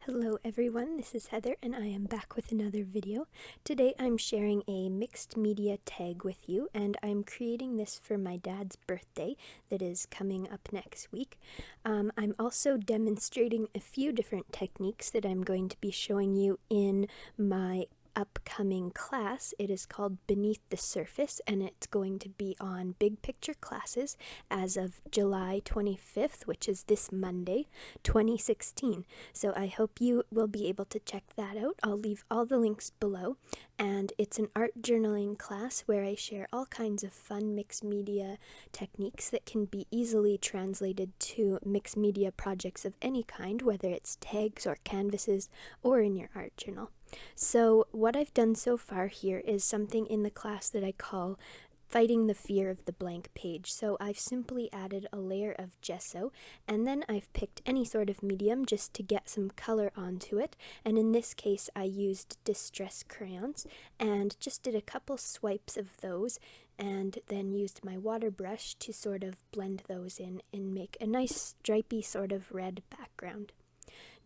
Hello everyone, this is Heather and I am back with another video. Today I'm sharing a mixed media tag with you and I'm creating this for my dad's birthday that is coming up next week. I'm also demonstrating a few different techniques that I'm going to be showing you in my upcoming class. It is called Beneath the Surface and it's going to be on big picture classes as of July 25th, which is this Monday, 2016. So I hope you will be able to check that out. I'll leave all the links below, and it's an art journaling class where I share all kinds of fun mixed media techniques that can be easily translated to mixed media projects of any kind, whether it's tags or canvases or in your art journal. So what I've done so far here is something in the class that I call Fighting the Fear of the Blank Page. So I've simply added a layer of gesso and then I've picked any sort of medium just to get some color onto it, and in this case I used Distress crayons and just did a couple swipes of those and then used my water brush to sort of blend those in and make a nice stripy sort of red background.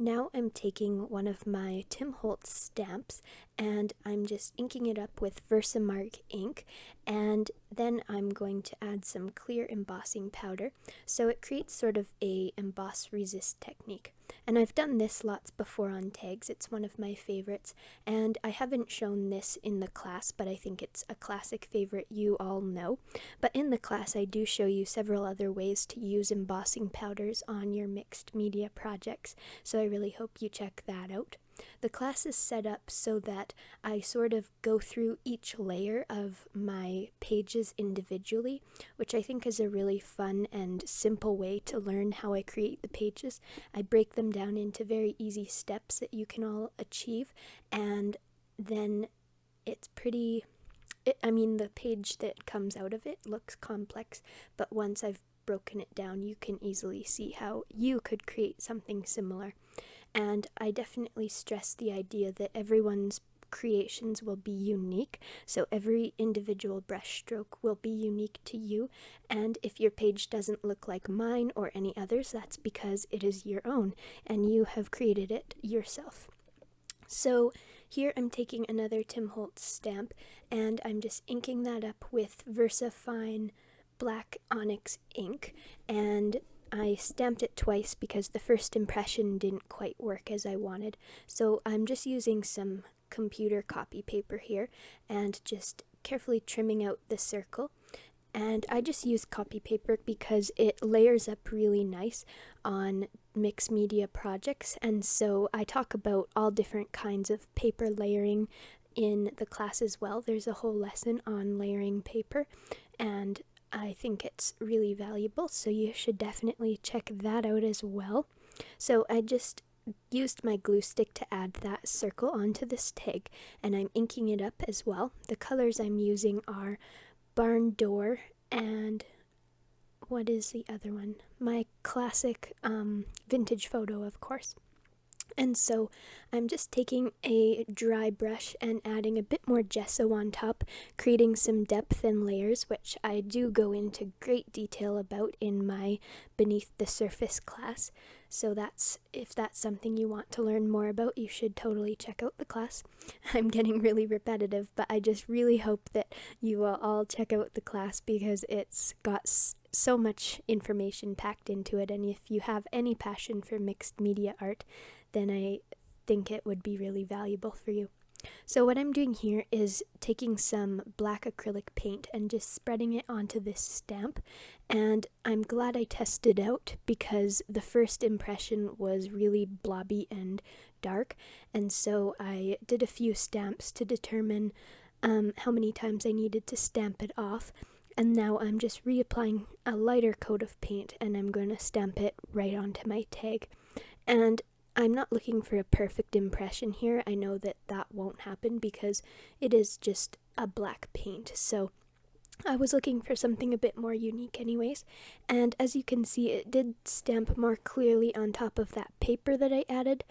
Now I'm taking one of my Tim Holtz stamps and I'm just inking it up with Versamark ink, and then I'm going to add some clear embossing powder so it creates sort of a emboss resist technique. And I've done this lots before on tags, it's one of my favorites, and I haven't shown this in the class, but I think it's a classic favorite you all know. But in the class I do show you several other ways to use embossing powders on your mixed media projects, so I really hope you check that out. The class is set up so that I sort of go through each layer of my pages individually, which I think is a really fun and simple way to learn how I create the pages. I break them down into very easy steps that you can all achieve, and then it's pretty... the page that comes out of it looks complex, but once I've broken it down, you can easily see how you could create something similar. And I definitely stress the idea that everyone's creations will be unique, so every individual brush stroke will be unique to you, and if your page doesn't look like mine or any others, that's because it is your own and you have created it yourself. So here I'm taking another Tim Holtz stamp and I'm just inking that up with VersaFine black onyx ink, and I stamped it twice because the first impression didn't quite work as I wanted. So I'm just using some computer copy paper here and just carefully trimming out the circle. And I just use copy paper because it layers up really nice on mixed media projects, and so I talk about all different kinds of paper layering in the class as well. There's a whole lesson on layering paper and I think it's really valuable, so you should definitely check that out as well. So I just used my glue stick to add that circle onto this tag and I'm inking it up as well. The colors I'm using are Barn Door and what is the other one? My classic vintage photo, of course. And so I'm just taking a dry brush and adding a bit more gesso on top, creating some depth and layers, which I do go into great detail about in my Beneath the Surface class. So if that's something you want to learn more about, you should totally check out the class. I'm getting really repetitive, but I just really hope that you will all check out the class because it's got so much information packed into it, and if you have any passion for mixed media art, then I think it would be really valuable for you. So what I'm doing here is taking some black acrylic paint and just spreading it onto this stamp, and I'm glad I tested out because the first impression was really blobby and dark, and so I did a few stamps to determine how many times I needed to stamp it off. And now I'm just reapplying a lighter coat of paint and I'm going to stamp it right onto my tag. And I'm not looking for a perfect impression here. I know that that won't happen because it is just a black paint. So I was looking for something a bit more unique anyways. And as you can see, it did stamp more clearly on top of that paper that I added,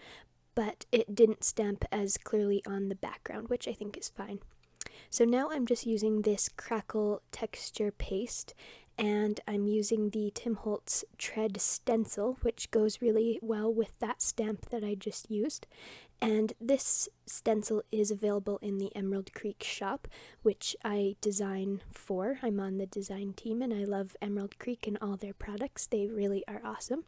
but it didn't stamp as clearly on the background, which I think is fine. So now I'm just using this crackle texture paste and I'm using the Tim Holtz Tread stencil, which goes really well with that stamp that I just used. And this stencil is available in the Emerald Creek shop, which I design for. I'm on the design team and I love Emerald Creek and all their products. They really are awesome.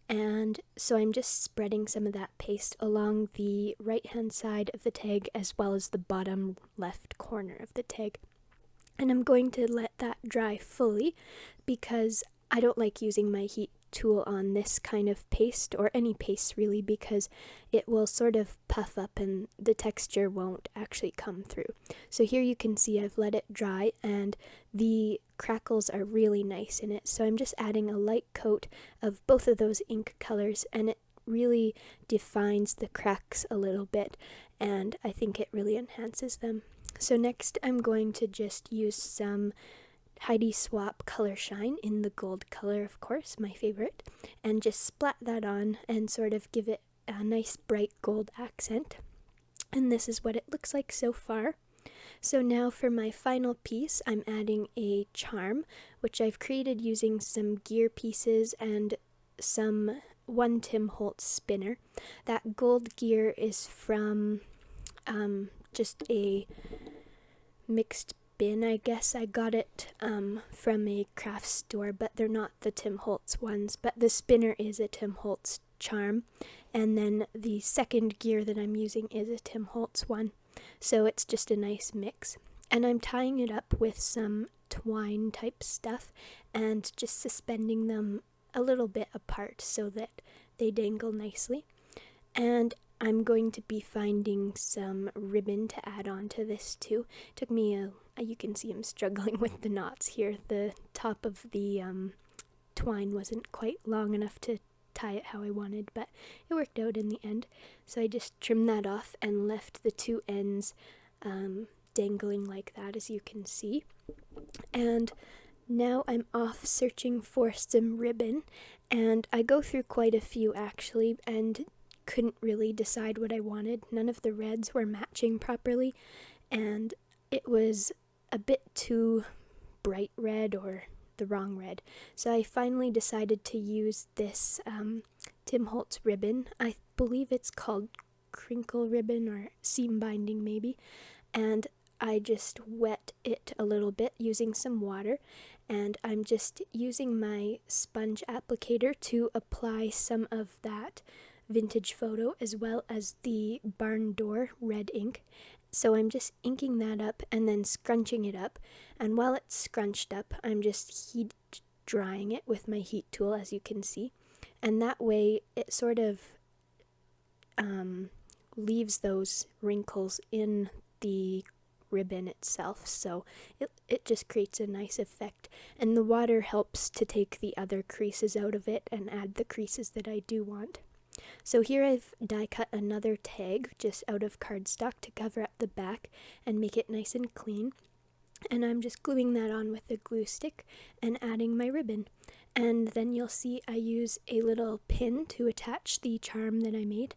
And so I'm just spreading some of that paste along the right-hand side of the tag as well as the bottom left corner of the tag. And I'm going to let that dry fully because I don't like using my heat tool on this kind of paste, or any paste really, because it will sort of puff up and the texture won't actually come through. So here you can see I've let it dry and the crackles are really nice in it. So I'm just adding a light coat of both of those ink colors, and it really defines the cracks a little bit, and I think it really enhances them. So next I'm going to just use some Heidi Swapp Color Shine in the gold color, of course, my favorite, and just splat that on and sort of give it a nice bright gold accent. And this is what it looks like so far. So now for my final piece, I'm adding a charm, which I've created using some gear pieces and some one Tim Holtz spinner. That gold gear is from just a mixed bin, I guess. I got it from a craft store, but they're not the Tim Holtz ones. But the spinner is a Tim Holtz charm, and then the second gear that I'm using is a Tim Holtz one. So it's just a nice mix. And I'm tying it up with some twine type stuff and just suspending them a little bit apart so that they dangle nicely. And I'm going to be finding some ribbon to add on to this too. It took me you can see I'm struggling with the knots here. The top of the twine wasn't quite long enough to tie it how I wanted, but it worked out in the end. So I just trimmed that off and left the two ends dangling like that, as you can see. And now I'm off searching for some ribbon, and I go through quite a few actually, and couldn't really decide what I wanted. None of the reds were matching properly, and it was a bit too bright red or the wrong red. So I finally decided to use this Tim Holtz ribbon. I believe it's called crinkle ribbon or seam binding maybe, and I just wet it a little bit using some water, and I'm just using my sponge applicator to apply some of that Vintage Photo as well as the Barn Door red ink. So I'm just inking that up and then scrunching it up, and while it's scrunched up I'm just heat drying it with my heat tool, as you can see, and that way it sort of leaves those wrinkles in the ribbon itself, so it just creates a nice effect, and the water helps to take the other creases out of it and add the creases that I do want. So here I've die cut another tag just out of cardstock to cover up the back and make it nice and clean, and I'm just gluing that on with a glue stick and adding my ribbon. And then you'll see I use a little pin to attach the charm that I made.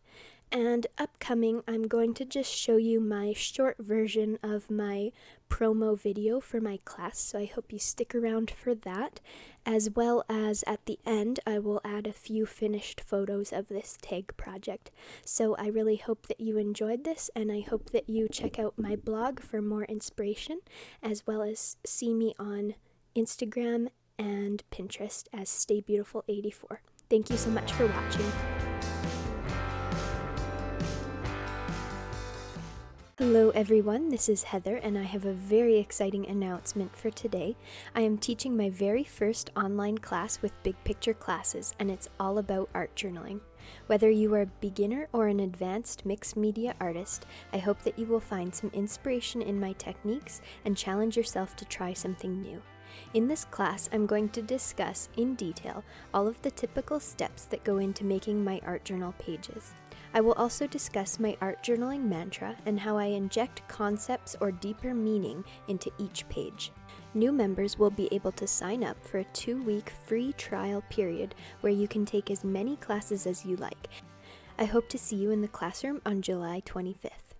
And upcoming, I'm going to just show you my short version of my promo video for my class, so I hope you stick around for that, as well as at the end I will add a few finished photos of this tag project. So I really hope that you enjoyed this, and I hope that you check out my blog for more inspiration, as well as see me on Instagram and Pinterest as StayBeautiful84. Thank you so much for watching. Hello everyone, this is Heather, and I have a very exciting announcement for today. I am teaching my very first online class with Big Picture Classes, and it's all about art journaling. Whether you are a beginner or an advanced mixed media artist, I hope that you will find some inspiration in my techniques and challenge yourself to try something new. In this class, I'm going to discuss in detail all of the typical steps that go into making my art journal pages. I will also discuss my art journaling mantra and how I inject concepts or deeper meaning into each page. New members will be able to sign up for a 2-week free trial period where you can take as many classes as you like. I hope to see you in the classroom on July 25th.